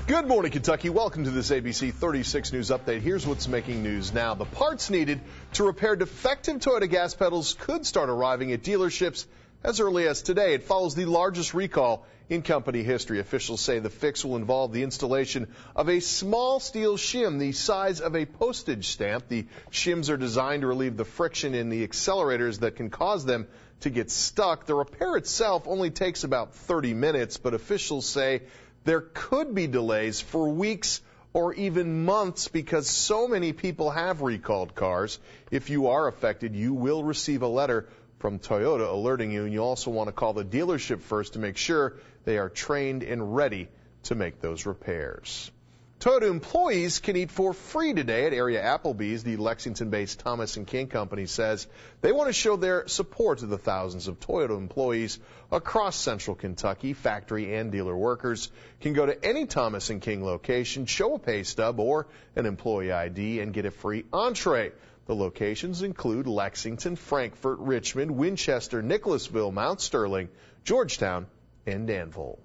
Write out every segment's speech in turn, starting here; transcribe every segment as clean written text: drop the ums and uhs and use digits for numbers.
Good morning, Kentucky. Welcome to this ABC 36 News Update. Here's what's making news now. The parts needed to repair defective Toyota gas pedals could start arriving at dealerships as early as today. It follows the largest recall in company history. Officials say the fix will involve the installation of a small steel shim the size of a postage stamp. The shims are designed to relieve the friction in the accelerators that can cause them to get stuck. The repair itself only takes about 30 minutes, but officials say there could be delays for weeks or even months because so many people have recalled cars. If you are affected, you will receive a letter from Toyota alerting you, and you also want to call the dealership first to make sure they are trained and ready to make those repairs. Toyota employees can eat for free today at area Applebee's. The Lexington-based Thomas & King company says they want to show their support to the thousands of Toyota employees across central Kentucky. Factory and dealer workers can go to any Thomas & King location, show a pay stub or an employee ID, and get a free entree. The locations include Lexington, Frankfort, Richmond, Winchester, Nicholasville, Mount Sterling, Georgetown, and Danville.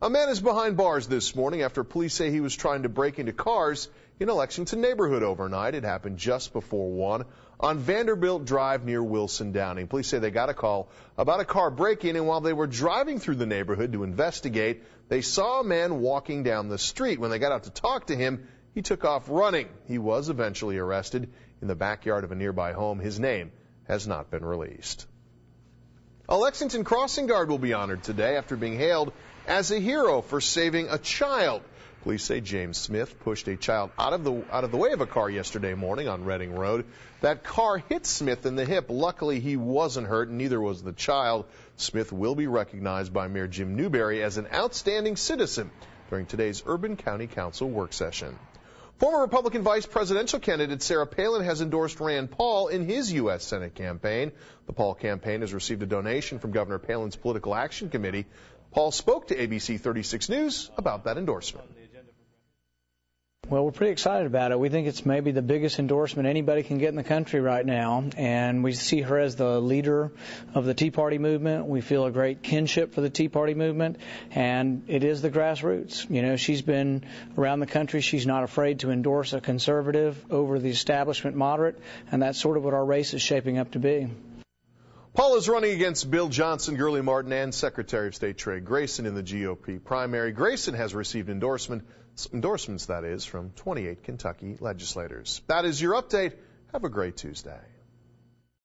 A man is behind bars this morning after police say he was trying to break into cars in a Lexington neighborhood overnight. It happened just before 1 on Vanderbilt Drive near Wilson Downing. Police say they got a call about a car break-in, and while they were driving through the neighborhood to investigate, they saw a man walking down the street. When they got out to talk to him, he took off running. He was eventually arrested in the backyard of a nearby home. His name has not been released. A Lexington crossing guard will be honored today after being hailed as a hero for saving a child. Police say James Smith pushed a child out of the way of a car yesterday morning on Reading Road. That car hit Smith in the hip. Luckily, he wasn't hurt, and neither was the child. Smith will be recognized by Mayor Jim Newberry as an outstanding citizen during today's Urban County Council work session. Former Republican vice presidential candidate Sarah Palin has endorsed Rand Paul in his U.S. Senate campaign. The Paul campaign has received a donation from Governor Palin's Political Action Committee. Paul spoke to ABC 36 News about that endorsement. Well, we're pretty excited about it. We think it's maybe the biggest endorsement anybody can get in the country right now, and we see her as the leader of the Tea Party movement. We feel a great kinship for the Tea Party movement, and it is the grassroots. You know, she's been around the country. She's not afraid to endorse a conservative over the establishment moderate, and that's sort of what our race is shaping up to be. Paul is running against Bill Johnson, Gurley Martin, and Secretary of State Trey Grayson in the GOP primary. Grayson has received endorsements, that is, from 28 Kentucky legislators. That is your update. Have a great Tuesday.